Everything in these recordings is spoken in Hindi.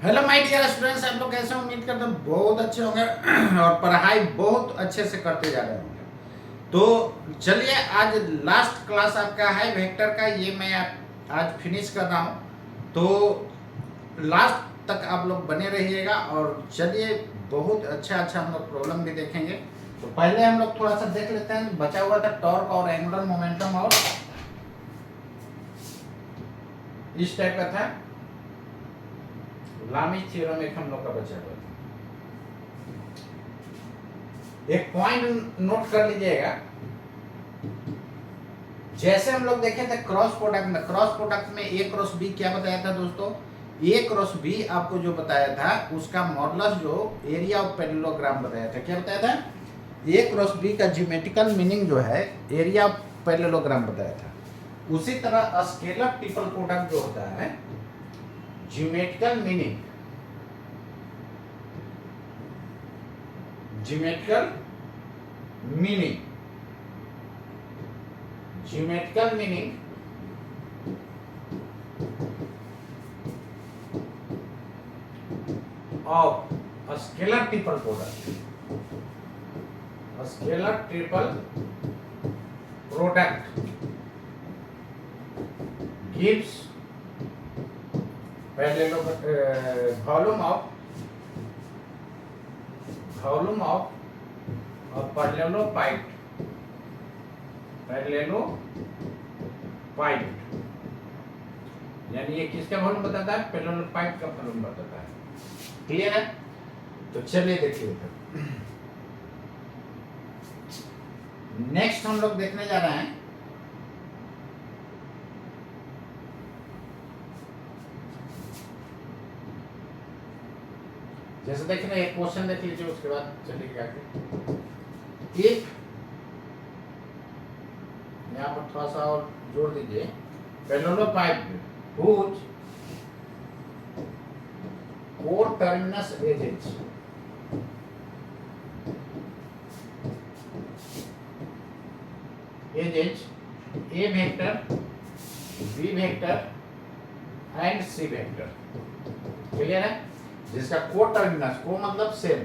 हेलो माय डियर स्टूडेंट्स, आप लोग कैसे हैं? उम्मीद करते हैं बहुत अच्छे होंगे और पढ़ाई बहुत अच्छे से करते जा रहे होंगे। तो चलिए, आज लास्ट क्लास आपका है वेक्टर का, ये मैं आज फिनिश कर रहा हूँ। तो लास्ट तक आप लोग बने रहिएगा और चलिए बहुत अच्छा हम लोग प्रॉब्लम भी देखेंगे। तो पहले हम लोग थोड़ा सा देख लेते हैं, बचा हुआ था टॉर्क और एंगुलर मोमेंटम और इस टाइप का था लामी थ्योरम, एक हम लोग का बचा हुआ था। एक पॉइंट नोट कर लीजिएगा, जैसे हम लोग देखे थे क्रॉस प्रोडक्ट में ए क्रॉस बी क्या बताया था दोस्तों? ए क्रॉस बी आपको जो बताया था उसका मॉडुलस जो एरिया ऑफ पैरेललोग्राम बताया था, क्या बताया था? ए क्रॉस बी का ज्योमेट्रिकल मीनिंग जो है एरिया ऑफ पैरेललोग्राम बताया था। उसी तरह स्केलर ट्रिपल प्रोडक्ट जो होता है geometrical meaning of a scalar triple product gives volume of a parallelopiped यानी ये किसका वॉल्यूम बताता है? पैरेललोपाइड का वॉल्यूम बताता है। क्लियर है? तो चलिए देखिए, नेक्स्ट हम लोग देखने जा रहे हैं जैसे देखना, एक क्वेश्चन देख लीजिए, उसके बाद चलिए आगे। एक यहाँ पर थोड़ा सा और जोड़ दीजिए, पैरेललोपाइड whose coterminous edges A vector, B vector and C vector। Clear है? जिसका कोटर्मिनस, को मतलब सेम,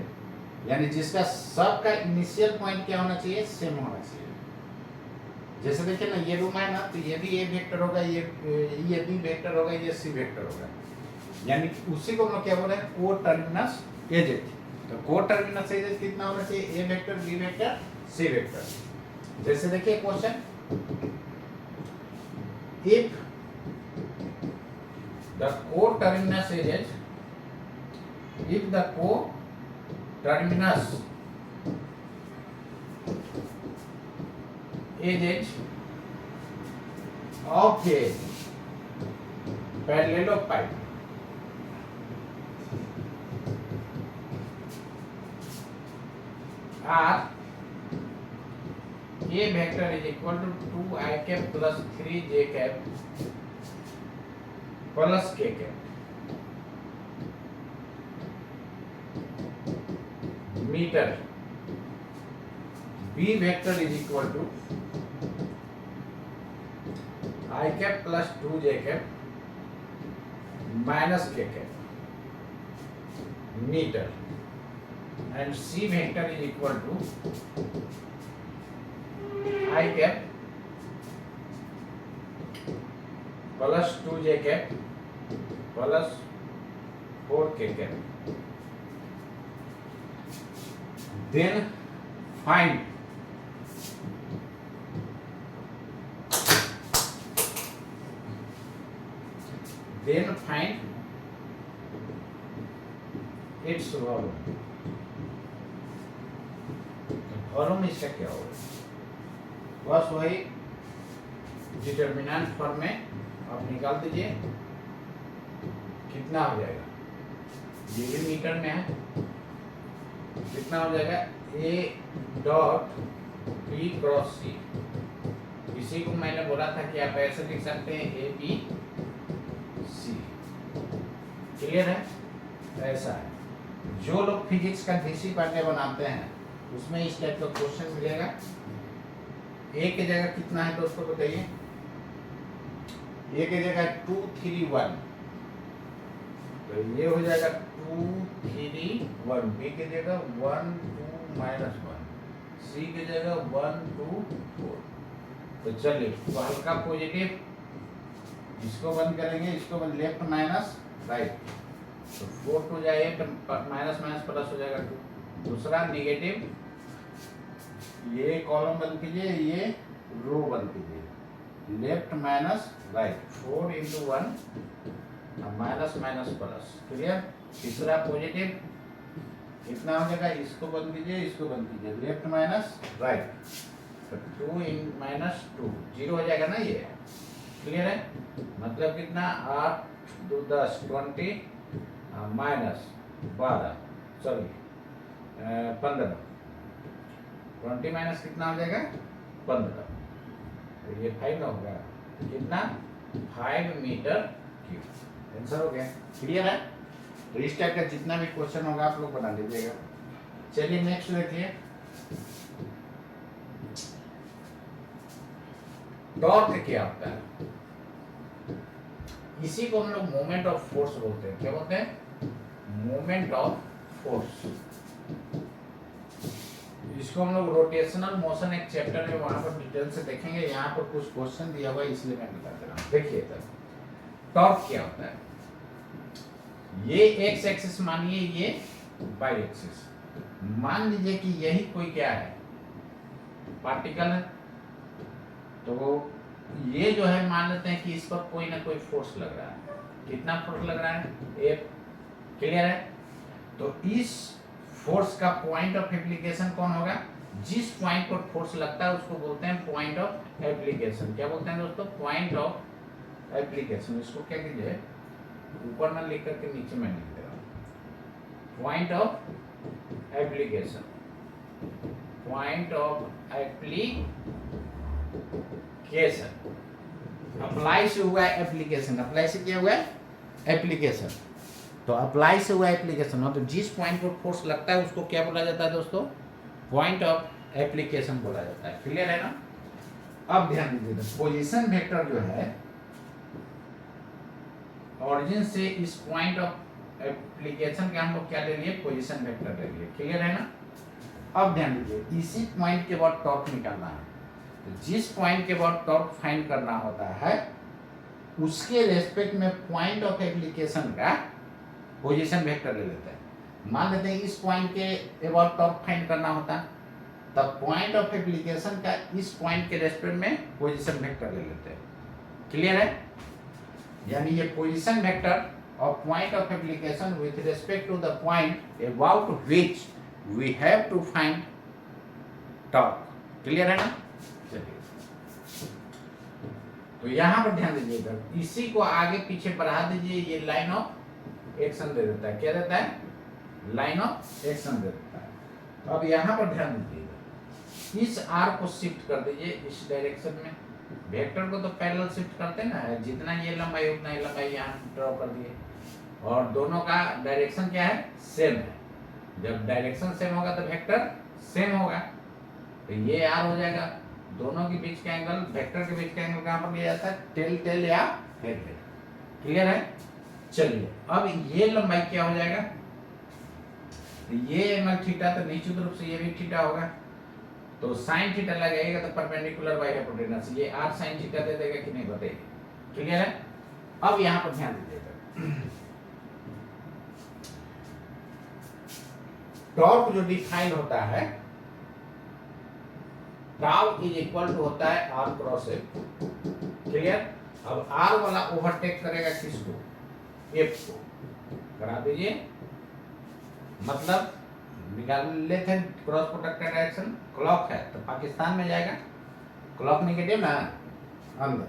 यानी जिसका सबका इनिशियल पॉइंट क्या होना चाहिए? सेम होना चाहिए। जैसे देखिए ना, ये रूम है ना, तो ये भी ए वेक्टर होगा, ये बी वेक्टर होगा, ये सी वेक्टर होगा, यानी उसी को हम लोग क्या बोल रहे हैं? Coterminous edges. तो कोटर्मिनस एजेज कितना होना चाहिए? A vector, B vector, C vector. जैसे देखिए question, if the coterminous edges, if the coterminus edges of a parallelopipe are A vector is equal to 2 I cap plus 3 j cap plus k cap meter, B vector is equal to I cap plus 2 j cap minus k cap meter, and C vector is equal to I cap plus 2 j cap plus 4 k cap। Then find its volume। Volume इसका क्या होगा? बस वही डिटर्मिनेंट फॉर्म में आप निकाल दीजिए, कितना हो जाएगा? ये भी मीटर में है, कितना हो जाएगा? ए डॉट बी क्रॉस सी। इसी को मैंने बोला था कि आप ऐसे लिख सकते हैं ए बी सी। क्लियर है? ऐसा है। जो लोग फिजिक्स का डीसी पार्ट बनाते हैं उसमें इस टाइप का क्वेश्चन मिलेगा। ए की जगह कितना है दोस्तों बताइए? ए की जगह 2 3 1, तो ये हो जाएगा 2 3 1, बी की जगह 1 2 -1, सी की जगह 1 2 4। तो चलिए तो हल्का पॉजिटिव, इसको बंद करेंगे, इसको बंद, लेफ्ट माइनस राइट, तो 4 टू जाए माइनस माइनस प्लस हो जाएगा 2। दूसरा नेगेटिव, ये कॉलम बंद कीजिए, ये रो बंद कीजिए, left minus right, 4 into 1 minus minus plus, clear. तीसरा पॉजिटिव, कितना हो जाएगा, इसको बंद कीजिए, इसको बंद कीजिए, लेफ्ट माइनस राइट, तो 2 in -2 जीरो हो जाएगा ना ये, क्लियर है। मतलब कितना, 8 2 10 20 माइनस 12 सॉरी 15, 20 माइनस कितना हो जाएगा 15, तो ये 5 ना होगा, कितना 5 मीटर क्यूब, आंसर हो गया, क्लियर है। तो इस टाइप का जितना भी क्वेश्चन होगा आप लोग बना लीजिएगा। चलिए नेक्स्ट देखिए, टॉर्क क्या होता है, इसी को हम लोग मोमेंट ऑफ फोर्स बोलते हैं। क्या बोलते हैं, मोमेंट ऑफ फोर्स। इसको हम लोग रोटेशनल मोशन एक चैप्टर में वहां पर डिटेल से देखेंगे, यहाँ पर कुछ क्वेश्चन दिया हुआ है इसलिए मैं बता दे रहा हूँ। देखिए टॉर्क क्या होता है, ये एक्स एक्सिस मानिए, ये वाई एक्सिस, मान लीजिए कि यही कोई क्या है, पार्टिकल है, तो ये जो है मान लेते हैं कि इस पर कोई ना कोई फोर्स लग रहा है, कितना फोर्स लग रहा है, F, क्लियर है। तो इस फोर्स का पॉइंट ऑफ एप्लीकेशन कौन होगा, जिस पॉइंट पर फोर्स लगता है उसको बोलते हैं पॉइंट ऑफ एप्लीकेशन। क्या बोलते हैं दोस्तों, पॉइंट ऑफ एप्लीकेशन। इसको क्या कीजिए, ऊपर ना लिख करके नीचे में लिख दे रहा हूं, point of application, point of application, apply से हुआ है एप्लीकेशन, अप्लाई से क्या हुआ है एप्लीकेशन, तो अप्लाई से हुआ एप्लीकेशन, तो जिस पॉइंट पर फोर्स लगता है उसको क्या बोला जाता है दोस्तों, पॉइंट ऑफ एप्लीकेशन बोला जाता है, क्लियर है ना। अब ध्यान दीजिए, पोजीशन वेक्टर जो है ऑरिजिन से इस पॉइंट ऑफ एप्लीकेशन के हम लोग क्या ले लिए, पोजीशन वेक्टर ले लिए, क्लियर है ना। अब ध्यान दीजिए, इसी पॉइंट के बाद टॉर्क निकालना है, तो जिस पॉइंट के बाद टॉर्क फाइंड करना होता है उसके रेस्पेक्ट में पॉइंट ऑफ एप्लीकेशन का पोजीशन वेक्टर ले लेते हैं। मान लेते हैं इस पॉइंट के अबाउट टॉर्क फाइंड करना होता, तब पॉइंट ऑफ एप्लीकेशन का इस पॉइंट के रेस्पेक्ट में पोजीशन वेक्टर ले लेते हैं, क्लियर है। यानी ये position vector of point of application with respect to the point about which we have to find torque, clear है ना। चलिए तो यहां पर ध्यान दीजिएगा, इसी को आगे पीछे बढ़ा दीजिए, ये लाइन ऑफ एक्शन दे देता है, क्या देता है, लाइन ऑफ एक्शन दे देता है। अब यहां पर ध्यान दीजिएगा, इस आर को शिफ्ट कर दीजिए इस डायरेक्शन में, वेक्टर को तो पैरेलल शिफ्ट करते हैं ना, जितना ये लंबाई उतना ही लंबाई यहाँ ड्रॉ कर दिए, और दोनों का डायरेक्शन क्या है, सेम है। जब डायरेक्शन सेम होगा तो वेक्टर सेम होगा, तो ये आर हो जाएगा, दोनों के बीच का एंगल, वेक्टर के बीच का एंगल कहाँ पर लिया जाता है, टेल टेल या हेड हेड, क्लियर है। चलिए अब ये लंबाई क्या हो जाएगा, तो ये एंगल थीटा, तो निश्चित रूप से ये भी थीटा होगा, तो साइन थीटा लगेगा तो परपेंडिकुलर बाय हाइपोटेनस, ये आर साइन थीटा दे देगा कि नहीं बताइए, क्लियर है। अब यहां पर ध्यान दीजिएगा, टॉर्क जो डिफाइन होता है, टाउ इज इक्वल टू होता है आर क्रॉस एफ, क्लियर। अब आर वाला ओवरटेक करेगा किसको, एफ को, करा दीजिए, मतलब निकाल लेते हैं क्रॉस प्रोडक्ट का डायरेक्शन, क्लॉक है तो पाकिस्तान में जाएगा, क्लॉक नेगेटिव ना अंदर,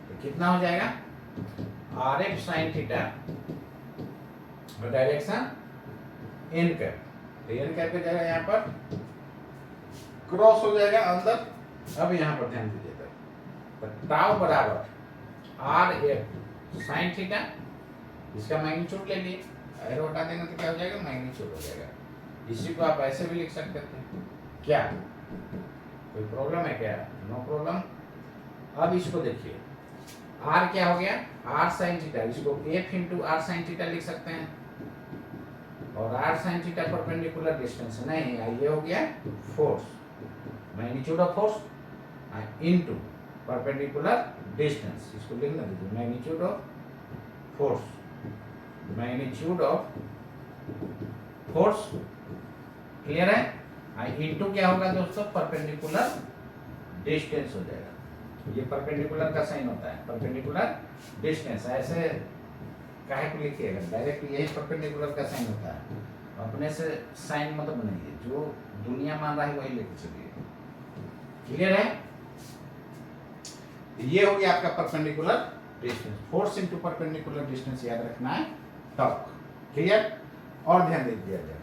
तो कितना हो जाएगा, आर एफ साइन थीटा और डायरेक्शन एन कैप, तो एन कैप की जगह यहाँ पर क्रॉस हो जाएगा अंदर। अब यहाँ पर ध्यान दीजिएगा, तो टाउ बराबर आर एफ साइन थीटा, इसका मैग्नीट्यूड ले लिए, एरो हटा देंगे तो क्या हो जाएगा, मैग्नीट्यूड हो जाएगा। इसी को आप ऐसे भी लिख सकते थे, क्या कोई प्रॉब्लम है क्या, नो प्रॉब्लम। अब इसको देखिए, आर क्या हो गया, आर साइन थीटा, इसको F into R sine theta लिख सकते हैं, और R sine theta perpendicular distance नहीं, ये हो गया force, magnitude of force into perpendicular distance, इसको लिखना दीजिए, magnitude of force, magnitude of force, clear है। इनटू क्या होगा दोस्तों, परपेंडिकुलर डिस्टेंस हो जाएगा, ये परपेंडिकुलर का साइन होता है, परपेंडिकुलर डिस्टेंस, ऐसे काहे को लिखिएगा, डायरेक्ट यही परपेंडिकुलर का साइन होता है, अपने से साइन मत बनाइए, जो दुनिया मान रहा है वही लेके चलिए, क्लियर है। ये हो गया आपका perpendicular distance, force into perpendicular distance याद रखना है, टॉर्क, क्लियर। और ध्यान दे दिया जाए,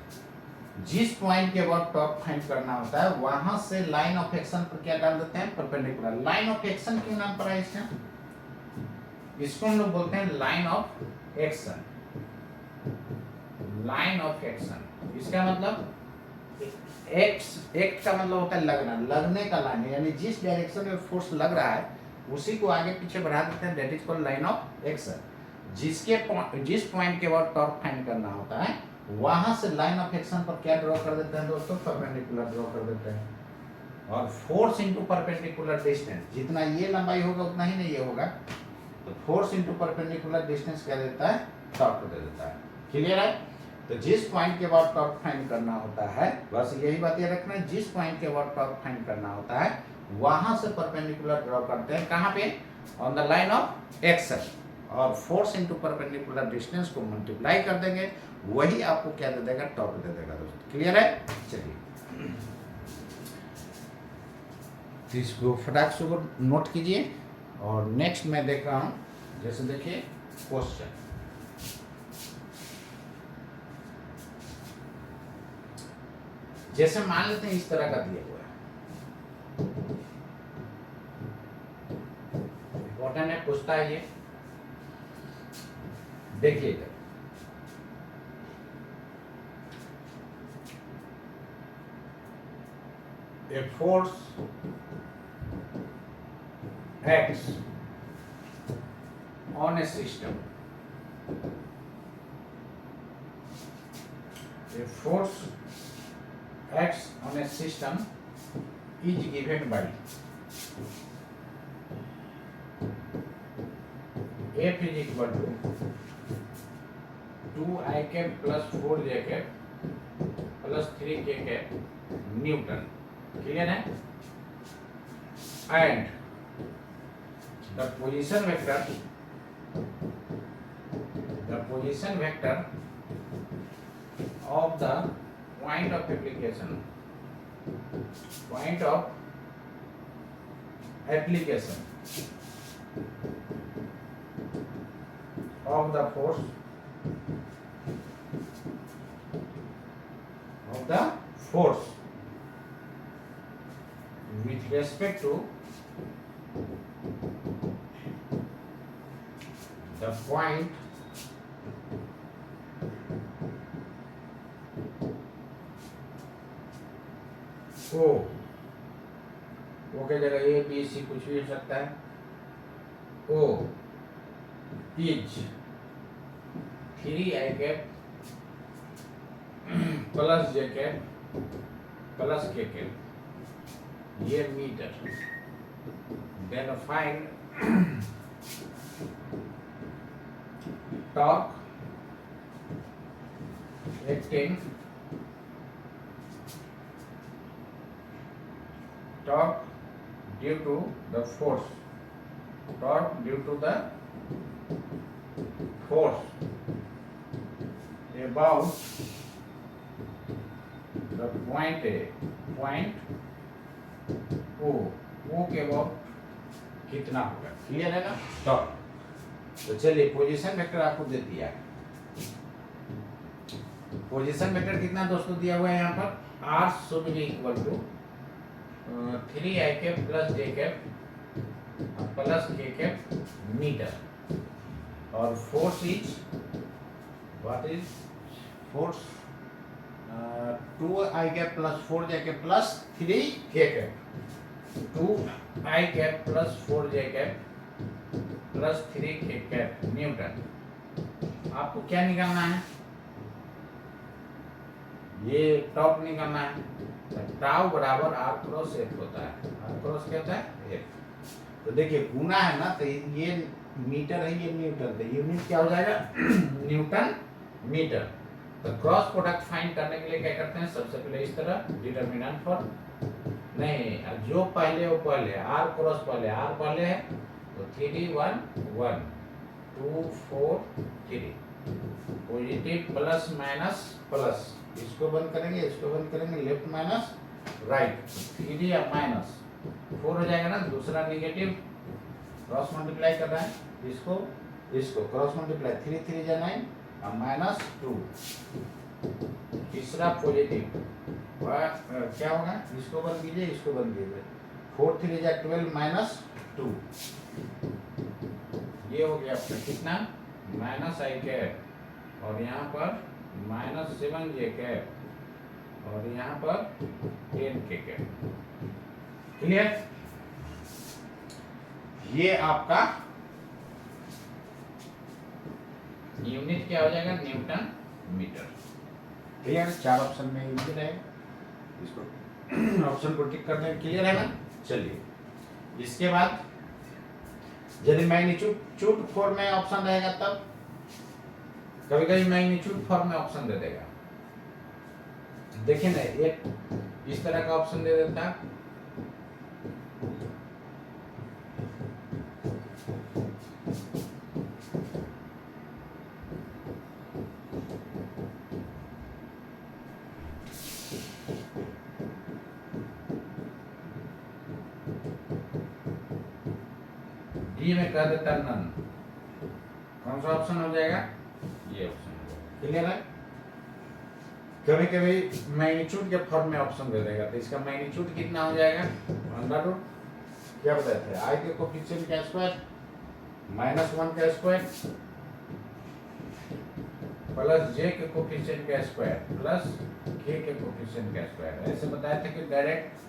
जिस पॉइंट के बाद टॉर्क फाइंड करना होता है वहां से लाइन ऑफ एक्शन पर क्या डाल देते हैं, परपेंडिकुलर। लाइन ऑफ एक्शन क्यों नाम पड़ा है इसका, इसको हम लोग बोलते हैं line of action, line of action, इसका मतलब एक्ट का मतलब होता है लगना, लगने का लाइन, यानी जिस डायरेक्शन में फोर्स लग रहा है उसी को आगे पीछे बढ़ा देते हैं, that is called line of action. जिस पॉइंट के बाद टॉर्क फाइंड करना होता है वहां से लाइन ऑफ एक्शन पर क्या ड्रॉ कर देते हैं दोस्तों, परपेंडिकुलर ड्रॉ कर देते हैं, और फोर्स इनटू परपेंडिकुलर डिस्टेंस, जितना ये लंबाई होगा उतना ही नहीं ये होगा, तो फोर्स इनटू परपेंडिकुलर डिस्टेंस क्या देता है, टॉर्क दे देता है, क्लियर है। तो जिस पॉइंट के बाद टॉर्क फाइंड करना होता है, बस यही बात याद रखना है, जिस पॉइंट के बाद टॉर्क फाइंड करना होता है वहां से परपेंडिकुलर ड्रॉ करते हैं, कहां पे, on the line of action, और फोर्स इनटू परपेंडिकुलर डिस्टेंस को मल्टीप्लाई कर देंगे, वही आपको क्या दे देगा, टॉर्क दे देगा दोस्तों, क्लियर है। चलिए तो इसको फटाक से नोट कीजिए, और नेक्स्ट मैं देख रहा हूं, जैसे देखिए क्वेश्चन, जैसे मान लेते हैं इस तरह का दिया हुआ है, इम्पोर्टेंट है, पूछता है ये, देखिए इधर, a force acts on a system, a force acts on a system is given by F is equal to 2I cap plus 4J cap plus 3K cap Newton, clear है, and the position vector of the point of application of the force with respect to the point O, O के जगह A B C कुछ भी हो सकता है, O is 3I cap plus J cap plus K cap, ये metre, then find torque acting torque due to the force about the point A, point O के अबाउट कितना होगा, क्लियर है ना। तो चलिए पोजीशन वेक्टर आपको दे दिया, पोजीशन वेक्टर कितना दोस्तों दिया हुआ है यहाँ पर, R should be equal to 3I cap plus J cap plus K cap metre, और force is what is force 2I cap plus 4J cap plus 3K cap, 2I cap plus 4J cap plus 3k cap newton. आपको क्या निकालना है, ये टॉप निकालना है। टाउ बराबर आर क्रॉस एफ होता है। आर क्रॉस क्या होता है, एफ। तो देखिए गुना है ना, तो ये मीटर है, ये न्यूटन, तो यूनिट क्या हो जाएगा न्यूटन मीटर। तो क्रॉस प्रोडक्ट फाइंड करने के लिए क्या करते हैं, सबसे पहले इस तरह डिटरमिनेंट फॉर नहीं, जो पहले वो पहले, आर क्रॉस पहले, आर पहले है तो 3d 1 1 2 4 3 positive plus minus plus, इसको बंद करेंगे, इसको बंद करेंगे, लेफ्ट माइनस राइट, 3d या माइनस 4 हो जाएगा ना। दूसरा निगेटिव क्रॉस मल्टीप्लाई कर रहा है, इसको इसको क्रॉस मल्टीप्लाई, 3 3 जा 9 और माइनस 2। तीसरा पॉजिटिव क्या होगा, इसको बंद कीजिए, इसको बंद कीजिए, 4 3 जा 12 माइनस 2। ये हो गया आपका कितना, माइनस आई कैप, और यहाँ पर माइनस 7j कैप, और यहाँ पर 10k कैप। क्लियर, ये आपका यूनिट क्या हो जाएगा, न्यूटन मीटर। क्लियर, 4 ऑप्शन में यूनिट रहेगा, इसको ऑप्शन को टिक करने क्लियर है ना। चलिए इसके बाद यदि मैग्नीट्यूड फॉर्म में ऑप्शन रहेगा, तब कभी कभी मैग्नीट्यूड फॉर्म में ऑप्शन दे देगा। देखिए ना, एक इस तरह का ऑप्शन दे देता है, डी में कर देता नन। कौन सा ऑप्शन हो जाएगा, ये ऑप्शन हो जाएगा। क्लियर है, कभी कभी मैग्नीट्यूड के फॉर्म में ऑप्शन दे देगा, तो इसका मैग्नीट्यूड कितना हो जाएगा, अंडर रूट क्या बताए थे, आई के कोफिशिएंट का स्क्वायर माइनस 1 का स्क्वायर प्लस जे के कोफिशिएंट का स्क्वायर प्लस के कोफिशिएंट का स्क्वायर। ऐसे बताए थे कि डायरेक्ट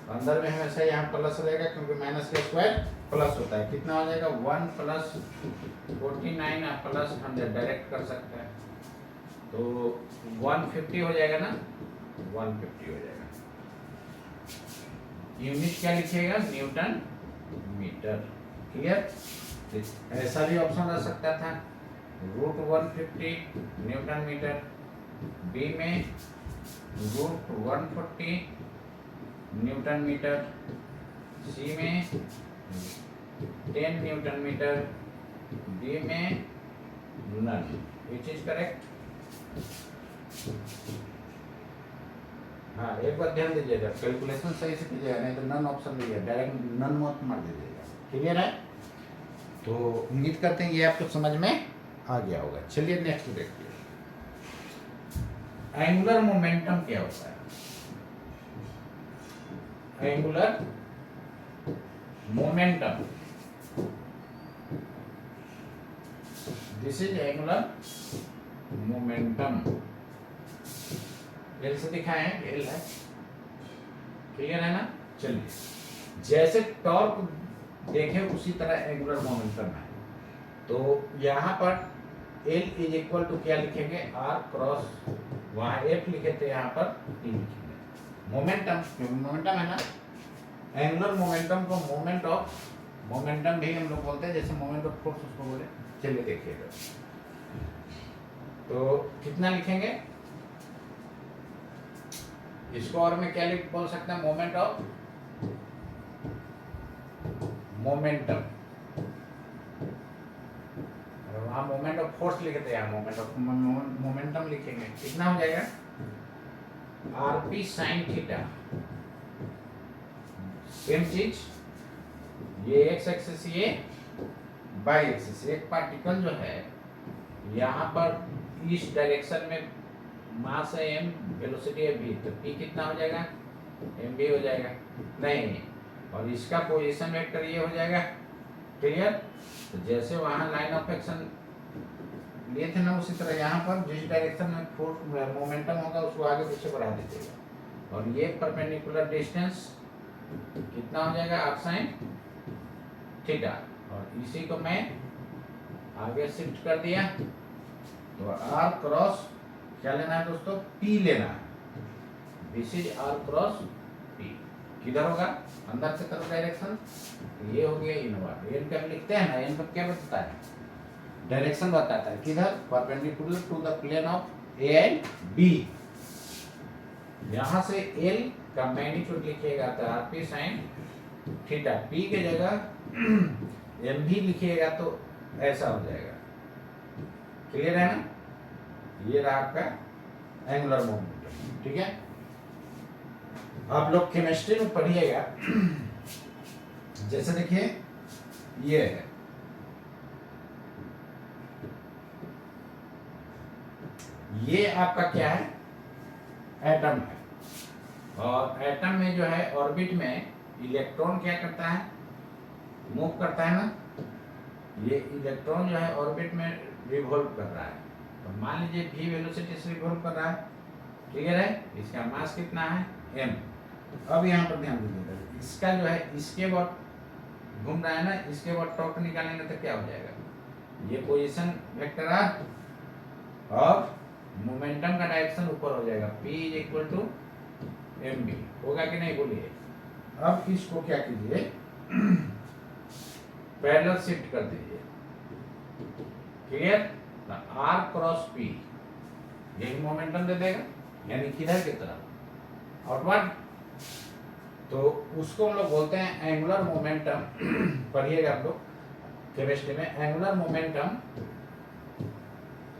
अंदर में हमेशा यहाँ प्लस रहेगा, क्योंकि माइनस का स्क्वायर प्लस होता है। कितना हो जाएगा, 1 प्लस 49 और प्लस 100 डायरेक्ट कर सकते हैं, तो 150 हो जाएगा ना, 150 हो जाएगा। यूनिट क्या लिखिएगा, न्यूटन मीटर। क्लियर, ऐसा भी ऑप्शन रह सकता था, रूट 150 न्यूटन मीटर, बी में रूट 140 न्यूटन मीटर, सी में 10 न्यूटन मीटर, डी में नन। Which is correct. हाँ, एक बार ध्यान दीजिएगा, कैलकुलेशन सही से कीजिएगा, नहीं तो नन ऑप्शन लीजिएगा, डायरेक्ट नन मत मार दीजिएगा। क्लियर है, तो उम्मीद करते हैं ये आपको समझ में आ गया होगा। चलिए नेक्स्ट देखिए, एंगुलर मोमेंटम क्या होता है। Angular momentum, this is angular momentum. L से दिखाए हैं, एल है, क्लियर है ना। चलिए, जैसे टॉर्क देखे उसी तरह एंगुलर मोमेंटम है, तो यहाँ पर एल इज इक्वल टू क्या लिखेंगे, आर क्रॉस, वहाँ एफ लिखे थे, यहाँ पर टी लिखेंगे। मोमेंटम, मोमेंटम है ना, एंगुलर मोमेंटम को मोमेंट ऑफ मोमेंटम भी हम लोग बोलते हैं, जैसे मोमेंट ऑफ फोर्स उसको बोले। चलिए देखिएगा, तो कितना लिखेंगे इसको, और में क्या लिख बोल सकते हैं, मोमेंट ऑफ मोमेंटम, वहाँ मोमेंट ऑफ फोर्स लिखे थे, यहाँ मोमेंट ऑफ मोमेंटम लिखेंगे। कितना हो जाएगा, आरपी साइन थीटा। सेम चीज, ये एक्स एक्सिस, ये बाई एक्सिस। एक पार्टिकल जो है यहाँ पर इस डायरेक्शन में मास है m, वेलोसिटी है v, तो p कितना हो जाएगा, mv हो जाएगा नहीं, और इसका पोजीशन वेक्टर ये हो जाएगा। क्लियर, तो जैसे वहाँ लाइन ऑफ एक्शन लिए थे ना, उसी तरह यहाँ पर जिस डायरेक्शन में फोर्स मोमेंटम होगा उसको आगे पीछे बढ़ा दीजिएगा, और ये परपेंडिकुलर डिस्टेंस कितना हो जाएगा, आर साइन थीटा, और इसी को मैं आगे शिफ्ट कर दिया। तो आर क्रॉस क्या लेना है दोस्तों, पी लेना है। This is R cross P. किधर होगा, अंदर से तरफ डायरेक्शन। तो ये हो गया इनवर्ड। एन कैप लिखते हैं ना, एन कैप क्या बताता है, डायरेक्शन बताता है। किधर, perpendicular to the plane of A and B. यहां से एल का मैग्नीट्यूड लिखिएगा तो R P sine theta, P के जगह एम भी लिखिएगा तो ऐसा हो जाएगा। क्लियर है ना, ये रहा आपका एंगुलर मोमेंटम। ठीक है, आप लोग केमिस्ट्री में पढ़िएगा। जैसे देखिए ये है, ये आपका क्या है, एटम है। और एटम में जो है ऑर्बिट में इलेक्ट्रॉन क्या करता है, मूव करता है ना। ये इलेक्ट्रॉन जो है ऑर्बिट में रिवॉल्व कर रहा है। तो मान लीजिए v वेलोसिटी से रिवॉल्व कर रहा है। क्लियर है, इसका मास कितना है, m। अब यहाँ पर ध्यान दीजिएगा, इसका जो है इसके बाद घूम रहा है ना, इसके बाद टॉर्क निकालेंगे तो क्या हो जाएगा, ये पोजीशन वेक्टर आर और मोमेंटम का डायरेक्शन ऊपर हो जाएगा, p is equal to mb। होगा कि नहीं बोलिए। अब इसको क्या कीजिए, पैरेलल शिफ्ट कर दीजिए। क्लियर, आर क्रॉस पी यही मोमेंटम दे देगा, यानी किधर की तरफ, आउटवर्ड। तो उसको हम लोग बोलते हैं एंगुलर मोमेंटम। पढ़िएगा आप लोग केमिस्ट्री में एंगुलर मोमेंटम,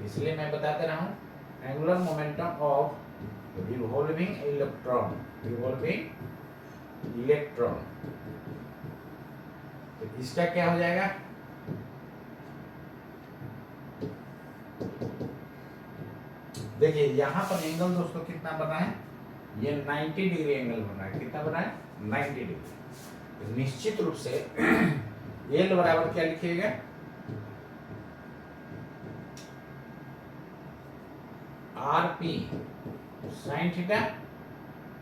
इसलिए मैं बताते रहा हूँ, angular momentum of revolving electron, revolving electron. तो इसका क्या हो जाएगा, देखिए यहाँ पर एंगल दोस्तों कितना बना है, ये 90 डिग्री एंगल बना है। कितना बना है, 90 डिग्री। तो निश्चित रूप से एल बराबर क्या लिखिएगा, आर पी साइन थीटा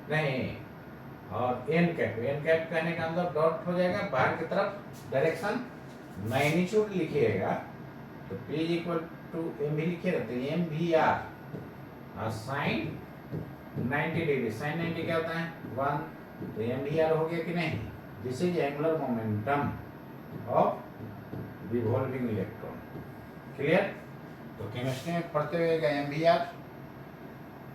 नहीं, और एन कैप, एन कैप कहने का मतलब डॉट हो जाएगा बाहर की तरफ, डायरेक्शन मैग्नीट्यूड लिखिएगा तो P इक्वल टू एम भी लिखिएगा, तो एम भी आर और साइन 90 डिग्री, साइन 90 क्या होता है 1, तो एम भी आर हो गया कि नहीं। This is angular momentum of revolving electron. Clear, तो केमिस्ट्री में पढ़ते हुए एम भी आर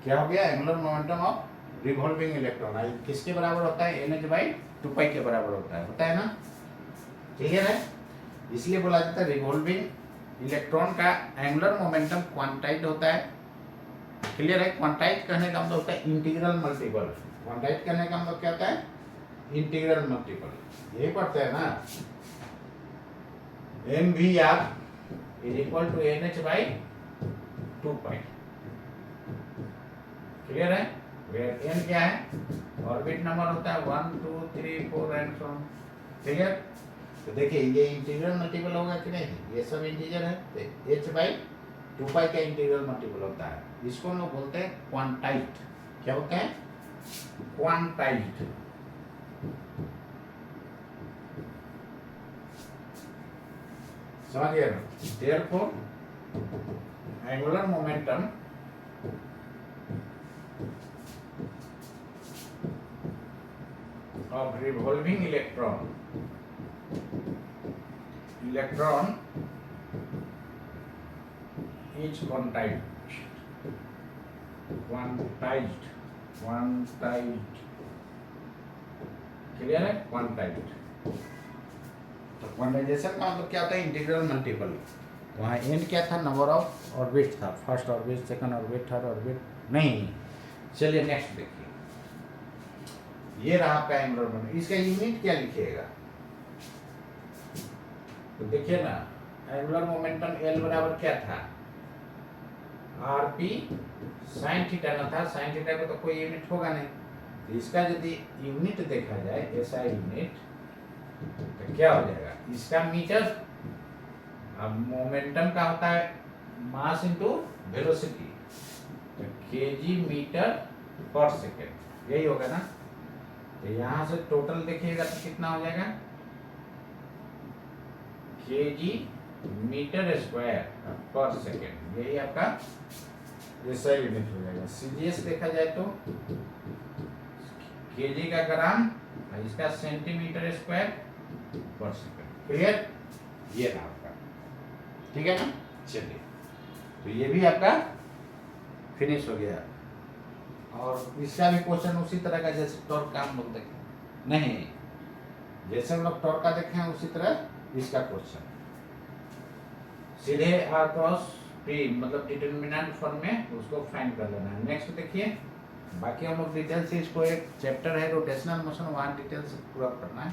क्या हो गया, angular momentum of revolving electron. किसके बराबर होता है, NH/2π के बराबर होता है ना। क्लियर है, इसलिए बोला जाता है रिवॉल्विंग इलेक्ट्रॉन का एंगुलर मोमेंटम क्वांटाइज्ड होता है। क्लियर है, क्वांटाइज्ड करने का मतलब होता है इंटीग्रल मल्टीपल। क्वांटाइज्ड करने का मतलब क्या होता है, इंटीग्रल मल्टीपल। यही पढ़ते हैं ना, MVR is equal to NH/2π। Clear है, वेयर n क्या है, ऑर्बिट नंबर होता है 1 2 3 4 एंड सो ऑन। क्लियर, तो देखिए ये इंटीग्रल मल्टीपल होगा कि नहीं, ये सब इंटीजर है, तो h/2π का इंटीग्रल मल्टीपल होता है। इसको हम लोग बोलते हैं क्वांटाइज्ड। क्या बोलते हैं, क्वांटाइज्ड। समझ गए, therefore angular momentum of revolving electron is quantized। Clear है, क्वांटाइज्ड। तो क्वांटाइजेशन का मतलब क्या होता है, इंटीग्रल मल्टीपल। वहाँ एन क्या था, नंबर ऑफ ऑर्बिट था, first orbit, second orbit, third orbit नहीं। चलिए नेक्स्ट देखिए, ये रहा आपका एंगुलर मोमेंटम। इसका यूनिट क्या लिखिएगा, तो देखिए ना, एंगुलर मोमेंटम एल बराबर क्या था, आर पी साइन थीटा ना था, साइन थीटा को तो कोई यूनिट होगा नहीं। तो इसका यदि यूनिट देखा जाए, ऐसा यूनिट, तो क्या हो जाएगा, इसका मीटर। अब मोमेंटम का होता है मास इनटू वेलोसिटी, तो केजी मीटर पर सेकेंड, यही होगा ना। तो यहाँ से टोटल देखिएगा तो कितना हो जाएगा, केजी मीटर स्क्वायर पर सेकेंड, यही आपका ऐसा यूनिट हो जाएगा। सीजीएस देखा जाए तो केजी का ग्राम, इसका सेंटीमीटर स्क्वायर पर सेकेंड। क्लियर? ये रहा आपका, ठीक है ना। चलिए, तो ये भी आपका फिनिश हो गया। और इसका भी क्वेश्चन उसी तरह का जैसे टॉर्क का हम लोग देखें, नहीं जैसे हम लोग टॉर्क का देखें उसी तरह इसका क्वेश्चन सीधे आर क्रॉस पी मतलब डिटरमिनेंट फॉर्म में उसको फाइंड कर लेना है। नेक्स्ट देखिए, बाकी हम लोग डिटेल से इसको, एक चैप्टर है रोटेशनल मोशन, वहाँ डिटेल से पूरा करना है।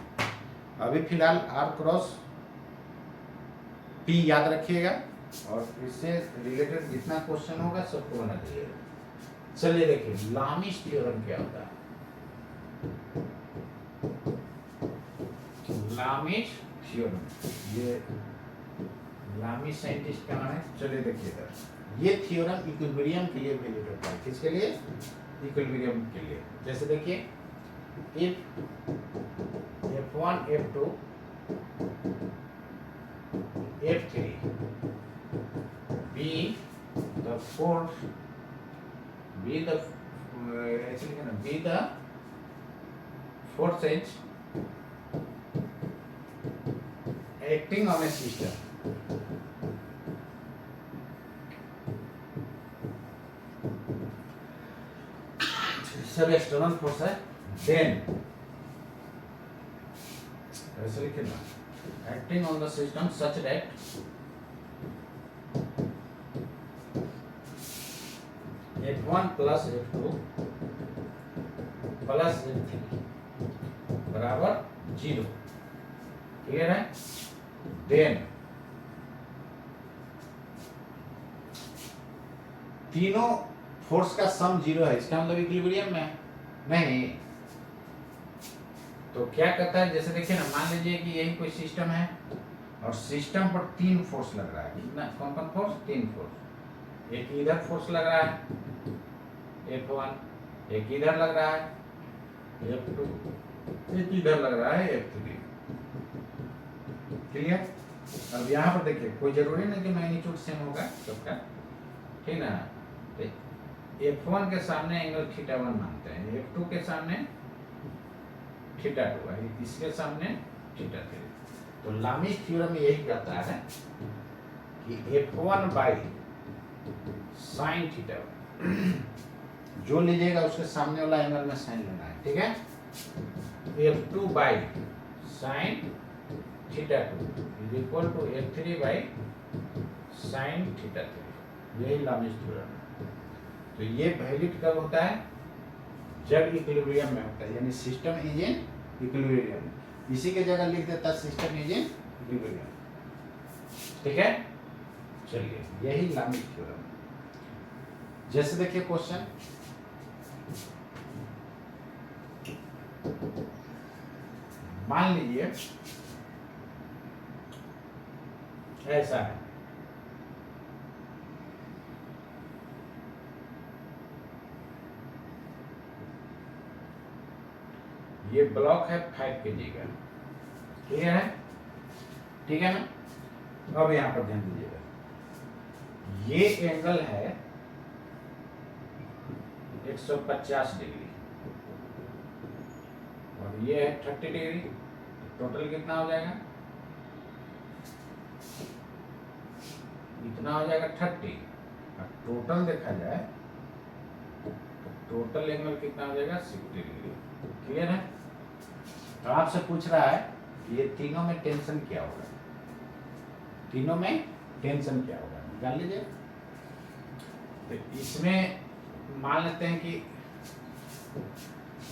अभी फिलहाल आर क्रॉस पी याद रखिएगा और इससे रिलेटेड जितना क्वेश्चन होगा सबको बना दीजिएगा। चलिए देखिए, लामिश थ्योरम क्या होता है। लामिश थ्योरम, ये लामिश साइंटिस्ट का नाम है। चलिए देखिए इधर, ये थ्योरम इक्विलिब्रियम के लिए वैलिड होता है। किसके लिए? इक्विलिब्रियम के लिए। जैसे देखिए, if F1 F2 F3 be the force, be the actually be the forces acting on a system, सब एक्सटर्नल फोर्स है, देन ऐसे लिखना, acting on the system such that F1 plus F2 plus F3 बराबर 0। क्लियर है? देन तीनों फोर्स का सम 0 है, इसका मतलब इक्विलिब्रियम में नहीं। तो क्या कहता है, जैसे देखिए ना, मान लीजिए कि यही कोई सिस्टम है और सिस्टम पर 3 फोर्स लग रहा है। कितना? कौन कौन फोर्स? 3 फोर्स। एक इधर फोर्स लग रहा है F1, एक इधर लग रहा है F2, एक इधर लग रहा है F3। क्लियर? अब यहाँ पर देखिए, कोई जरूरी नहीं कि मैग्नीट्यूड सेम होगा सबका, ठीक ना। F1 के सामने एंगल θ1 मानते हैं, F2 के सामने θ2 है, इसके सामने θ3। तो लामिश थ्योरम यही कहता है कि F1 बाई साइन θ1, जो लीजिएगा उसके सामने वाला एंगल में साइन लेना है, ठीक है। F2 by sine θ2 is equal to F3 by sine θ3, यही लामिश थ्योरम है। तो ये वैलिड कब होता है? जब इक्विलिब्रियम में होता है, यानी सिस्टम इज इन इक्विलिब्रियम। इसी के जगह लिख देता सिस्टम इज इन इक्विलिब्रियम, ठीक है। चलिए, यही लामिश थ्योरम। जैसे देखिए क्वेश्चन, मान लीजिए ऐसा है, ये ब्लॉक है 5 kg का, क्लियर है? ठीक है ना। अब यहां पर ध्यान दीजिएगा, ये एंगल है 150 डिग्री और ये है 30 डिग्री। टोटल कितना हो जाएगा? इतना हो जाएगा 30। और टोटल देखा जाए तो टोटल एंगल कितना हो जाएगा? 60 डिग्री। क्लियर है? तो आपसे पूछ रहा है कि ये तीनों में टेंशन क्या होगा, तीनों में टेंशन क्या होगा, निकाल लीजिए। तो इसमें मान लेते हैं कि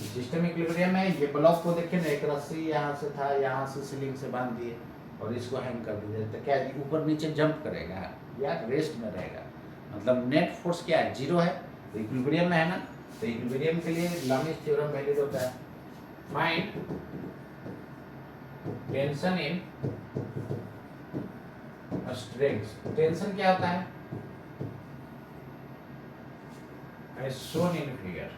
सिस्टम इक्विलिब्रियम है। ये ब्लॉक को देखिए ना, एक रस्सी यहाँ से था, यहाँ से सीलिंग से बांध दिए और इसको हैंग कर दीजिए, तो क्या ऊपर नीचे जंप करेगा या रेस्ट में रहेगा? मतलब नेट फोर्स क्या है? 0 है। तो इक्विलिब्रियम में है ना, तो इक्विलिब्रियम के लिए लामिश थ्योरम वैलिड होता है। Find tension in strings. Tension क्या होता है? as shown in figure।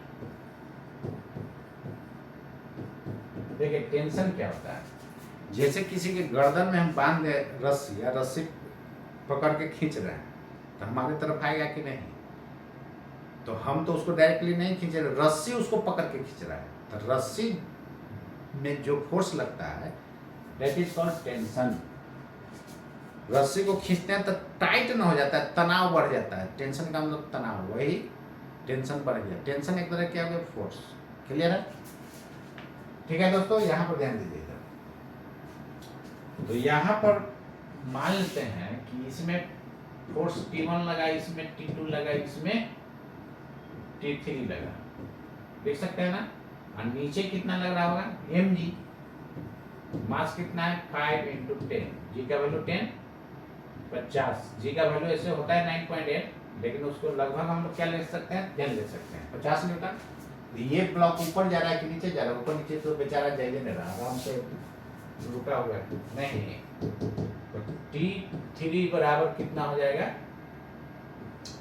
देखिए टेंशन क्या होता है? जैसे किसी के गर्दन में हम बांध दे रस्सी या रस्सी पकड़ के खींच रहे हैं तो हमारी तरफ आएगा कि नहीं? तो हम तो उसको डायरेक्टली नहीं खींच रहे, रस्सी उसको पकड़ के खींच रहा है। तो रस्सी में जो फोर्स लगता है दैट इज कॉल्ड टेंशन। रस्सी को खींचते हैं तो टाइट ना हो जाता है, तनाव बढ़ जाता है। टेंशन का मतलब तनाव, वही टेंशन बढ़ गया। टेंशन एक तरह क्या हो गया? फोर्स। क्लियर है? ठीक है दोस्तों, यहाँ पर ध्यान दीजिएगा। तो यहाँ पर मान लेते हैं कि इसमें फोर्स T1 लगा, इसमें T2 लगा, इसमें T3 लगा, देख सकते हैं ना। और नीचे कितना लग रहा होगा? mg। मास कितना है? 5 इंटू 10। जी का वैल्यू 10, 50। जी का वैल्यू ऐसे होता है 9.8, लेकिन उसको लगभग हम लोग क्या ले सकते हैं? 10 ले सकते हैं, 50 न्यूटन। ये ब्लॉक ऊपर जा रहा है कि नीचे जा रहा है? ऊपर नीचे तो बेचारा जाइए नहीं रहा, आराम से रुका हुआ है। नहीं, तो T3 बराबर कितना हो जाएगा?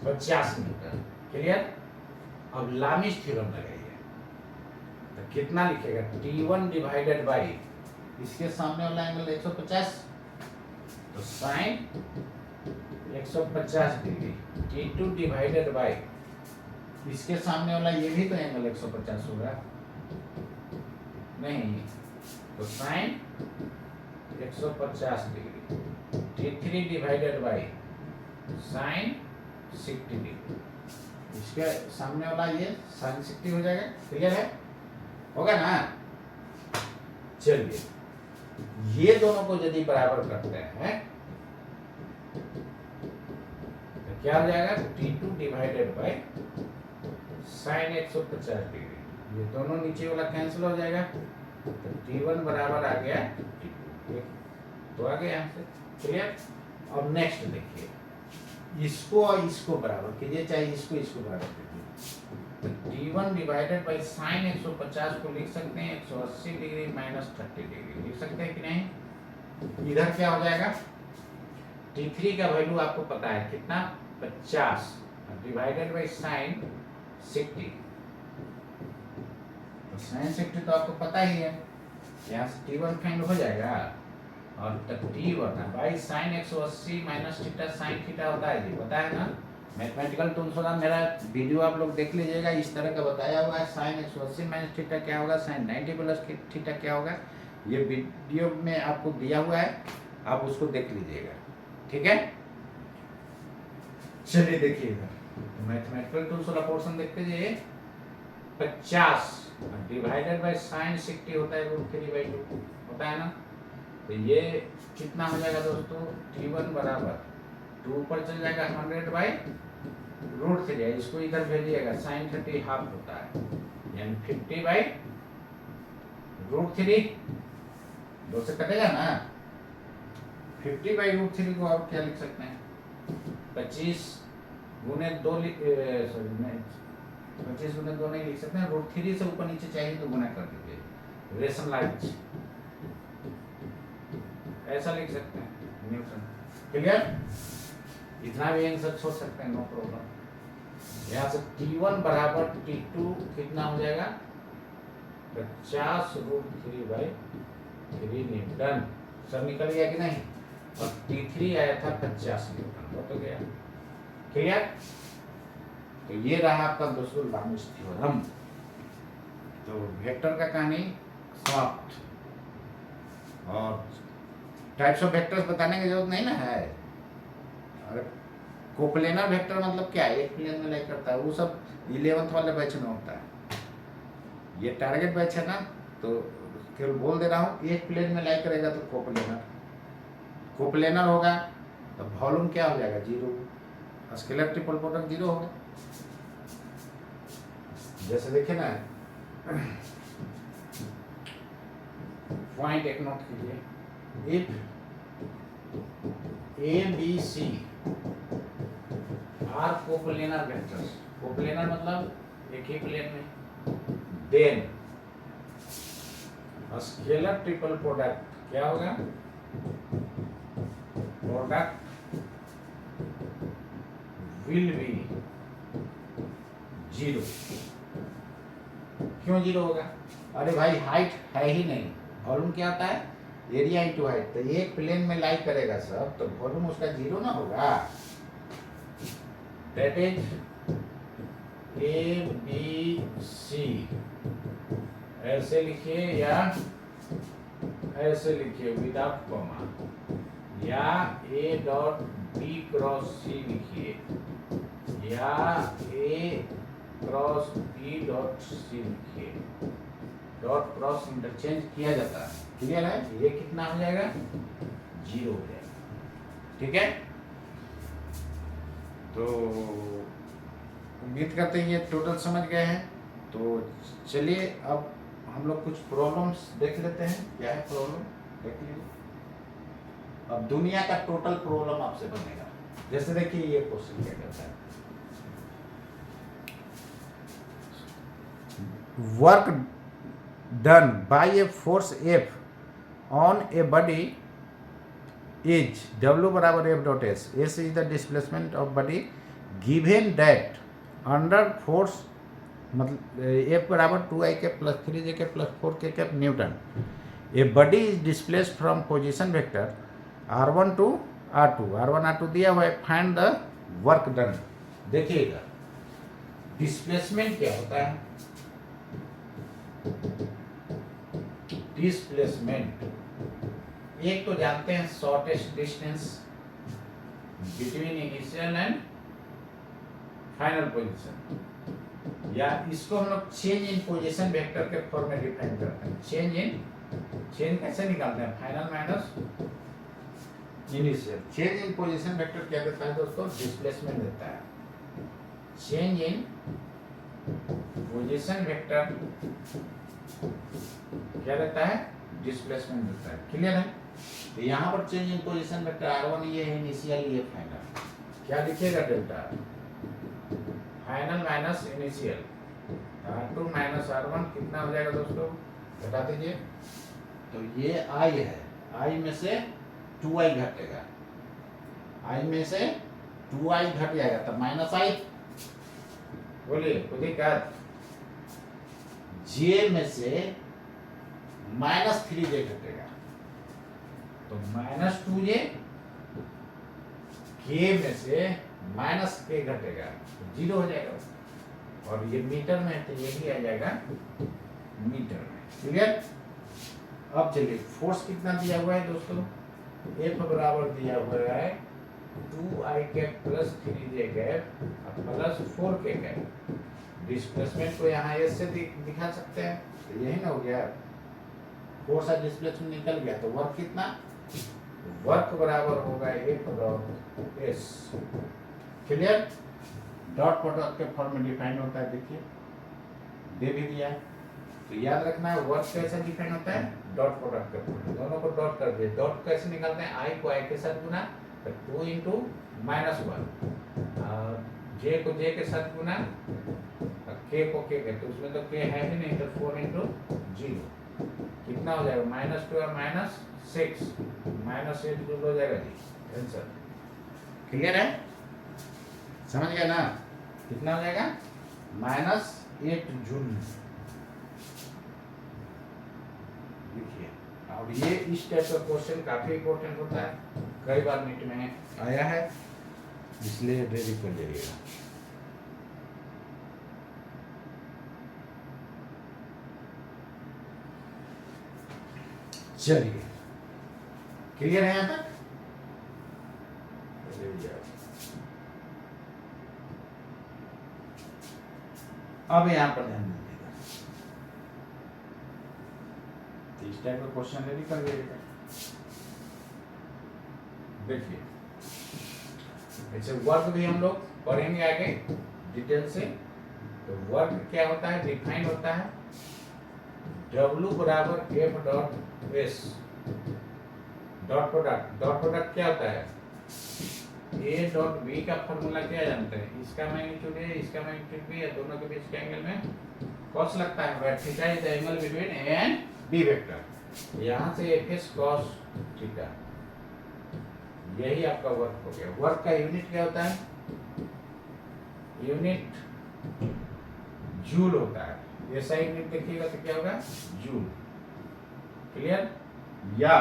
50 न्यूटन। क्लियर? अब लामिस थ्योरम लगाइए तो कितना लिखेगा? T1 डिवाइडेड बाई इसके सामने वाला एंगल 150, तो sine 150 degree. T2 divided by इसके सामने वाला ये भी तो एंगल 150 होगा, नहीं, तो sine 150 degree. T3 divided by sine 60 degree. इसके सामने वाला ये साइन 60 हो जाएगा। क्लियर है? होगा ना? चलिए, ये दोनों को यदि बराबर करते हैं तो क्या हो जाएगा? T2 divided by sign 150 degree. ये दोनों नीचे वाला कैंसिल हो जाएगा, तो T1 बराबर आ गया T2। तो आ गया यहाँ से। क्लियर? अब नेक्स्ट देखिए, इसको और इसको बराबर कीजिए, चाहे इसको इसको बराबर कीजिए। तो T1 डिवाइडेड बाई साइन 150 को लिख सकते हैं 180 डिग्री माइनस 30 डिग्री, लिख सकते हैं कि नहीं? इधर क्या हो जाएगा? T3 का वैल्यू आपको पता है कितना? 50 डिवाइडेड बाई साइन 60। तो साइन 60 तो आपको पता ही है, यहाँ से T1 फाइंड हो जाएगा। और T1 by sine 180 minus theta sine theta होता है जी, पता है ना? मैथमेटिकल टूल्स वाला मेरा वीडियो आप लोग देख लीजिएगा, इस तरह का बताया हुआ है। साइन 180 माइनस थीटा क्या होगा? साइन 90 प्लस थीटा क्या होगा? ये वीडियो में आपको दिया हुआ है, आप उसको देख लीजिएगा। ठीक है? चलिए देखिए इधर मैथमेटिकल टूल्स वाला पोर्शन देखते जाइए। 50 डिवाइडेड बाय साइन 60 होता है √3/2, होता है ना? तो ये कितना हो जाएगा दोस्तों? T1 बराबर 2 ऊपर चल जाएगा 100 बाई √3। इसको इधर भेजिएगा, साइन 30 हाफ होता है, यानी 50 बाई √3। 2 से कटेगा ना? 50 बाई √3 को आप क्या लिख सकते हैं? 25 गुने 2 25 गुने 2 नहीं लिख सकते हैं, √3 से ऊपर नीचे चाहिए तो गुना कर दीजिए, रेशनलाइज ऐसा लिख सकते हैं, न्यूटन। क्लियर? इतना भी आंसर छोड़ सकते हैं, नो प्रॉब्लम। यहाँ से T1 बराबर T2 कितना हो जाएगा? 50 √3/3 न्यूटन। सब निकल गया कि नहीं? और T3 आया था 50 न्यूटन, वो तो गया। क्लियर? तो ये रहा आपका दोस्तों लामिस थ्योरम। तो वेक्टर का कहानी समाप्त। और टाइप्स ऑफ वेक्टर्स बताने की जरूरत नहीं ना है। अरे कोप्लेनर वेक्टर मतलब क्या है? एक प्लेन में लाई करता है, वो सब 11th वाले बैच में होता है। ये टारगेट बैच है ना, तो केवल बोल दे रहा हूँ, एक प्लेन में लाई करेगा तो कोप्लेनर। कोप्लेनर होगा तो वॉल्यूम क्या हो जाएगा? 0। स्केलर ट्रिपल प्रोडक्ट 0 होगा। जैसे देखिए ना, पॉइंट एक नोट कीजिए, if ABC are coplanar vectors, coplanar मतलब एक ही प्लेन में, देन स्केलर ट्रिपल प्रोडक्ट क्या होगा? Product will be 0। क्यों 0 होगा? अरे भाई हाइट है ही नहीं, वॉल्यूम क्या होता है? एरिया इंटू हाइट, तो एक प्लेन में लाई करेगा सब, तो वॉल्यूम उसका जीरो ना होगा। That is A B C, ऐसे लिखिए या ऐसे लिखिए विदाउट कॉमा, या A dot B cross C लिखिए, या A cross B dot C लिखिए। डॉट क्रॉस इंटरचेंज किया जाता है, क्लियर है। ये कितना हो जाएगा, जीरो हो जाएगा, ठीक है। तो उम्मीद करते हैं ये टोटल समझ गए हैं। तो चलिए अब हम लोग कुछ प्रॉब्लम्स देख लेते हैं। क्या है प्रॉब्लम, देख लीजिए। अब दुनिया का टोटल प्रॉब्लम आपसे बनेगा। जैसे देखिए ये क्वेश्चन क्या कहता है, work done by a force F on a body is W बराबर F dot S. S is the displacement of body given that under force मतलब F बराबर 2I cap plus 3J cap plus 4K cap Newton, a body is displaced from position vector R1 to R2. R1 R2 दिया हुआ है, find the work done। देखिएगा डिस्प्लेसमेंट क्या होता है। डिस्प्लेसमेंट एक तो जानते हैं shortest distance between initial and final position, या इसको हम लोग चेंज इन पोजीशन वेक्टर के फॉर्म में डिफाइन करते हैं। चेंज कैसे निकालते हैं, final minus initial. Change in position vector क्या देता है दोस्तों, डिस्प्लेसमेंट देता है। चेंज इन पोजीशन वेक्टर क्या देता है, डिस्प्लेसमेंट देता है, क्लियर है। तो यहाँ पर change in position vector R1 ये है इनिशियल, ये फाइनल। क्या लिखिएगा, delta final minus initial, R2 minus R1 कितना हो जाएगा दोस्तों, बता दीजिए। तो ये I है, I में से 2I घटेगा, I में से 2I घट जाएगा, तब माइनस I। बोलिए खुद ही कर, J में से माइनस 3J घटेगा, तो माइनस 2J, K में से माइनस K घटेगा, तो जीरो हो जाएगा। और ये मीटर में है तो ये भी आ जाएगा मीटर में, क्लियर। अब चलिए फोर्स कितना दिया हुआ है दोस्तों, F बराबर दिया हुआ है 2I cap plus 3J cap plus 4K cap. Displacement को यहाँ S से दिखा सकते हैं, तो यही ना हो गया, फोर्स और डिस्प्लेसमेंट निकल गया। तो वर्क कितना, वर्क बराबर होगा F dot S, clear. Dot product के फॉर्म में डिफाइन होता है, देखिए दे भी दिया है। तो याद रखना है वर्क कैसे डिफाइन होता है, डॉट प्रोडक्ट के फॉर्म में। दोनों को डॉट कर दिए। डॉट कैसे निकालते हैं, I को I के साथ गुना, तो 2 इंटू माइनस 1, J को J के साथ गुना, K को K के, तो उसमें तो K है ही नहीं, तो 4 इंटू 0 कितना हो जाएगा, माइनस 2 और माइनस 6, माइनस 8 जो हो जाएगा जी आंसर, क्लियर है, समझ गया ना। कितना हो जाएगा, माइनस 8 जूल। देखिए अब ये इस टाइप का क्वेश्चन काफी इंपॉर्टेंट होता है, कई बार नीट में आया है, इसलिए रेडी कर लीजिएगा। चलिए क्लियर है यहाँ तक, अब यहाँ पर ध्यान दीजिएगा, इस टाइप का क्वेश्चन रेडी कर लीजिएगा। देखिए ऐसे वर्क भी हम लोग पढ़ेंगे आगे डिटेल से। तो वर्क क्या होता है, डिफाइन होता है W बराबर F dot S, dot product. Dot product क्या होता है, A डॉट B का फॉर्मूला क्या जानते हैं, इसका मैग्नीट्यूड है, इसका मैग्नीट्यूड भी है, दोनों के बीच के एंगल में कॉस लगता है, wait theta is the angle between A and B vector. यहाँ से Fs cos थीटा, यही आपका वर्क हो गया। वर्क का यूनिट क्या होता है, यूनिट जूल होता है। ऐसा यूनिट देखिएगा तो क्या होगा, जूल, क्लियर। या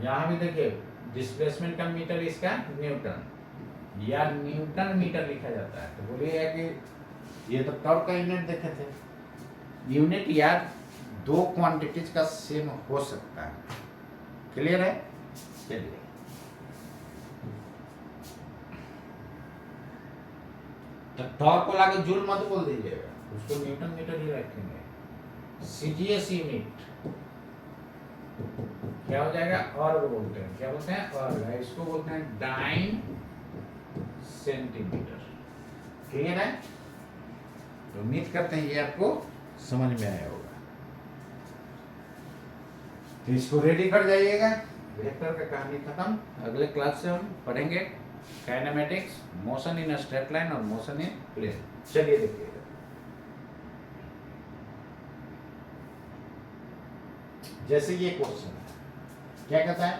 यहाँ भी देखिए डिस्प्लेसमेंट का मीटर इसका न्यूटन या न्यूटन मीटर लिखा जाता है। तो बोलिए कि ये तो टॉर्क का यूनिट देखे थे, यूनिट या दो क्वांटिटीज का सेम हो सकता है। क्लियर है? चलिए तो टॉर्क को लाके जूल मत बोल दीजिएगा, उसको न्यूटन मीटर ही रखेंगे। सीजीएस यूनिट क्या हो जाएगा? और बोलते हैं, क्या बोलते हैं? और इसको बोलते हैं डाइन सेंटीमीटर। क्लियर है? तो उम्मीद करते हैं ये आपको समझ में आया होगा। तो इसको रेडी कर जाइएगा। वेक्टर का कहानी खत्म। अगले क्लास से हम पढ़ेंगे kinematics, motion in straight line और मोशन इन प्लेन। चलिए देखिएगा। जैसे ये क्वेश्चन है, क्या कहता है?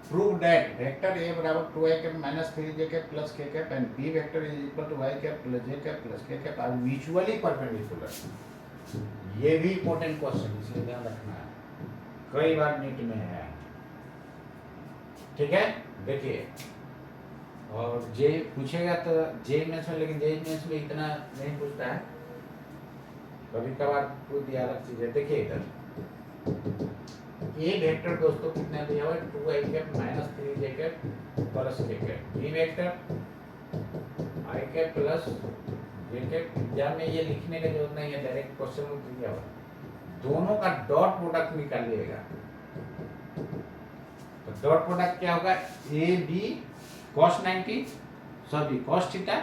प्रूव दैट वेक्टर a बराबर 2a cap minus 3j cap plus k cap and b vector is equal to y cap plus j cap plus k cap are mutually perpendicular. ये भी इंपॉर्टेंट क्वेश्चन, इसलिए ध्यान रखना है, कई बार नीट में है। ठीक है, देखिए। और जे पूछेगा तो जे मेंस में, लेकिन जे मेंस में इतना नहीं पूछता है, कभी कभार पूछ दिया अलग चीज है। देखिए इधर ये वेक्टर दोस्तों कितना दिया हुआ है? 2i cap minus 3j cap plus k cap. B vector i cap plus j cap. Exam में ये लिखने की जरूरत नहीं है, डायरेक्ट क्वेश्चन में दिया हुआ है। दोनों का डॉट प्रोडक्ट निकालिएगा। तो डॉट प्रोडक्ट क्या होगा? A B cos 90 sorry cos theta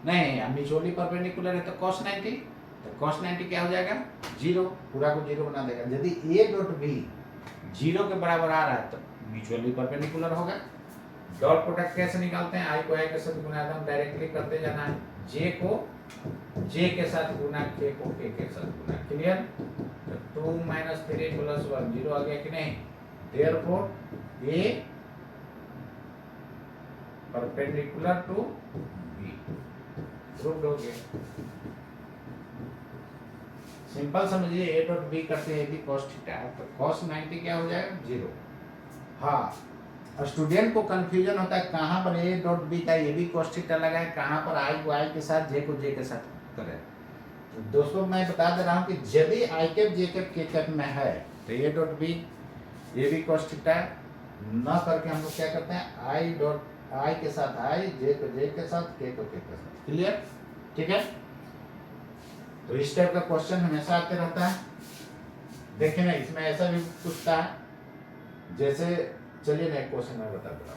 नहीं, म्यूचुअली परपेंडिकुलर है तो cos 90। तो cos 90 क्या हो जाएगा? 0, पूरा को 0 बना देगा। यदि a डॉट b 0 के बराबर आ रहा है तो म्यूचुअली परपेंडिकुलर होगा। डॉट प्रोडक्ट कैसे निकालते हैं? i को i के साथ गुना एकदम डायरेक्टली करते जाना है, j को j के साथ गुना, k को k के साथ गुना। क्लियर? तो 2 माइनस 3 प्लस 1 0 आ गया कि नहीं? Therefore a perpendicular to b proved हो गया। सिंपल समझिए, a डॉट b करते हैं b cos थीटा, तो cos 90 क्या हो जाएगा? 0। हाँ, स्टूडेंट को कंफ्यूजन होता है कहाँ पर a डॉट b का ये भी cos थीटा लगाए, कहाँ पर i को i के साथ j को j के साथ करें। तो दोस्तों मैं बता दे रहा हूँ कि यदि i cap j cap k cap में है तो a डॉट b ये भी cos थीटा न करके हम लोग क्या करते हैं? i डॉट i के साथ i, j को j के साथ, k को k के साथ। क्लियर? ठीक है। तो इस टाइप का क्वेश्चन हमेशा आते रहता है। देखिए ना, इसमें ऐसा भी पूछता है, जैसे चलिए ना एक क्वेश्चन मैं बता दूंगा।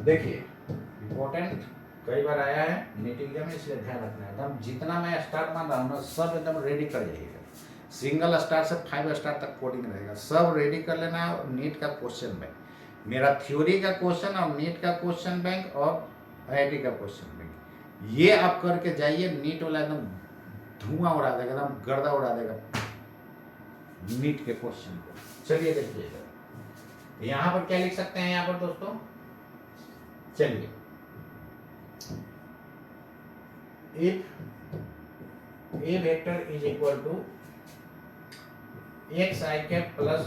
देखिए इंपॉर्टेंट, कई बार आया है नीट एग्जाम में, इसलिए ध्यान रखना है। एकदम जितना मैं स्टार मान रहा हूँ ना, सब एकदम रेडी कर जाइएगा। सिंगल स्टार से 5 स्टार तक कोडिंग रहेगा, सब रेडी कर लेना है। नीट का क्वेश्चन बैंक, मेरा थ्योरी का क्वेश्चन और नीट का क्वेश्चन बैंक और IIT का क्वेश्चन बैंक, ये आप करके जाइए। नीट वाला एकदम धुआं उड़ा देगा, एकदम गर्दा उड़ा देगा नीट के क्वेश्चन को। चलिए देखिएगा यहाँ पर क्या लिख सकते हैं यहाँ पर दोस्तों। चलिए, if A vector is equal to xi cap plus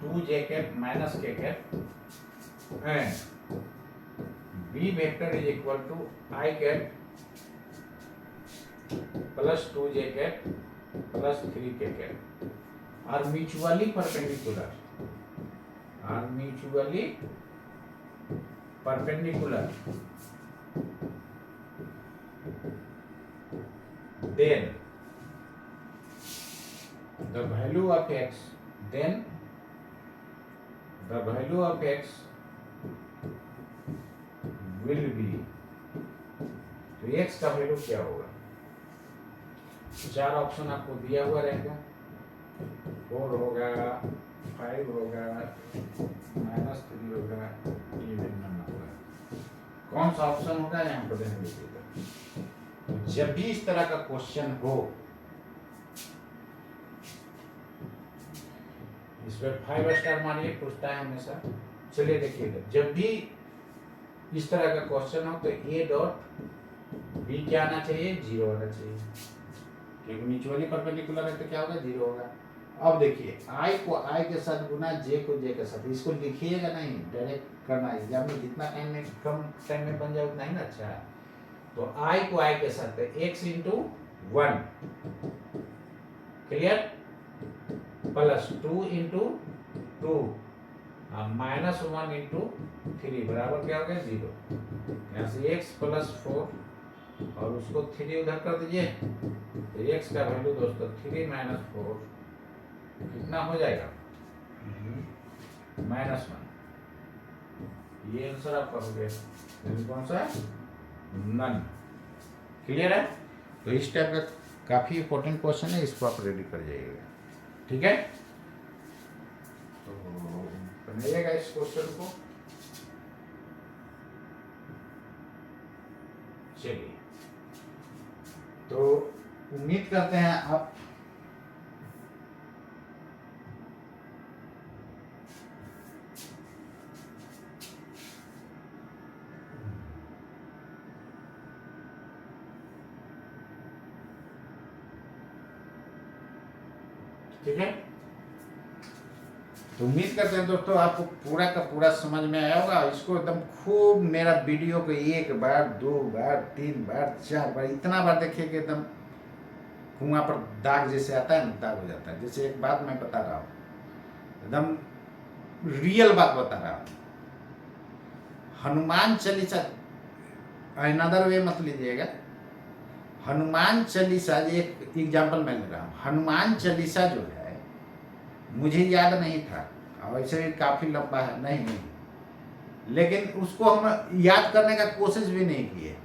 2j cap minus k cap and b vector is equal to i cap plus 2j cap plus 3k cap are mutually perpendicular, then the value of x will be, तो x का वैल्यू क्या होगा? 4 ऑप्शन आपको दिया हुआ रहेगा, 4 होगा, 5 होगा, -3 होगा, इवन नंबर होगा। कौन सा ऑप्शन होगा यहाँ पर ध्यान दीजिएगा। जब भी इस तरह का क्वेश्चन हो, इस पर 5 स्टार मानिए, पूछता है हमेशा। चलिए देखिएगा, जब भी इस तरह का क्वेश्चन हो तो a डॉट b क्या आना चाहिए? 0 आना चाहिए। क्योंकि म्यूचुअली परपेंडिकुलर है तो क्या होगा, 0 होगा। अब देखिए i को i के साथ गुना j को j के साथ, इसको लिखिएगा नहीं, डायरेक्ट करना है एग्जाम में, जितना टाइम में कम टाइम में बन जाए उतना ही ना अच्छा है। तो i को i के साथ x into 1 clear, plus 2 into 2 minus 1 into 3 बराबर क्या हो गया, 0। यहाँ से x प्लस 4 और उसको 3 उधर कर दीजिए, तो x का वैल्यू दोस्तों 3 माइनस 4 कितना हो जाएगा, -1। ये आंसर आपका हो गया, कौन सा, नन। क्लियर है। तो इस टाइप का काफी इंपॉर्टेंट क्वेश्चन है, इसको आप रेडी कर जाइएगा, ठीक है। तो बनाइएगा इस क्वेश्चन को। चलिए, तो उम्मीद करते हैं आप ठीक है। तो उम्मीद करते हैं दोस्तों आपको पूरा का पूरा समझ में आया होगा। इसको एकदम खूब मेरा वीडियो को 1 बार 2 बार 3 बार 4 बार इतना बार देखिए कि एकदम कुआं पर दाग जैसे आता है ना, दाग हो जाता है। जैसे एक बात मैं बता रहा हूँ, एकदम रियल बात बता रहा हूँ। हनुमान चालीसा, अनदर वे मत लीजिएगा, हनुमान चालीसा, एक एग्जाम्पल मैं ले रहा हूँ। हनुमान चालीसा जो है मुझे याद नहीं था, और वैसे भी काफी लंबा है, नहीं, लेकिन उसको हम याद करने का कोशिश भी नहीं किए।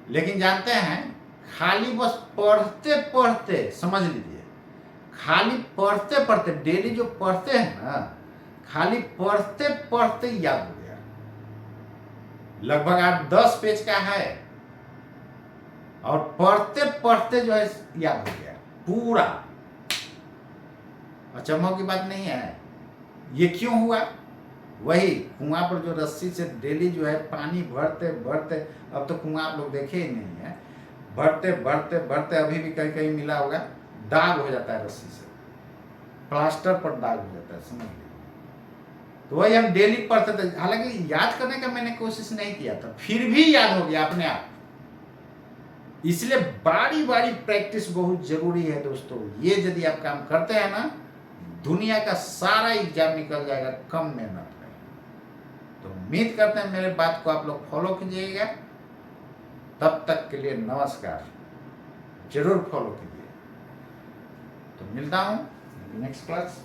लेकिन जानते हैं, खाली बस पढ़ते पढ़ते, समझ लीजिए, खाली पढ़ते पढ़ते, डेली जो पढ़ते हैं ना, खाली पढ़ते पढ़ते याद हो गया। लगभग 8-10 पेज का है, और पढ़ते पढ़ते जो है याद हो गया पूरा। अचंभव की बात नहीं है। ये क्यों हुआ, वही कुआं पर जो रस्सी से डेली जो है पानी भरते भरते, अब तो कुआं आप लोग देखे ही नहीं है, भरते भरते भरते अभी भी कहीं कहीं मिला होगा, दाग हो जाता है रस्सी से, प्लास्टर पर दाग हो जाता है, समझ लीजिए। तो वही हम डेली पढ़ते थे, हालांकि याद करने का मैंने कोशिश नहीं किया था, फिर भी याद हो गया अपने आप। इसलिए बारी बारी प्रैक्टिस बहुत जरूरी है दोस्तों। ये यदि आप काम करते हैं ना, दुनिया का सारा एग्जाम निकल जाएगा कम मेहनत में। तो उम्मीद करते हैं मेरे बात को आप लोग फॉलो कीजिएगा। तब तक के लिए नमस्कार, जरूर फॉलो कीजिए। तो मिलता हूं नेक्स्ट क्लास।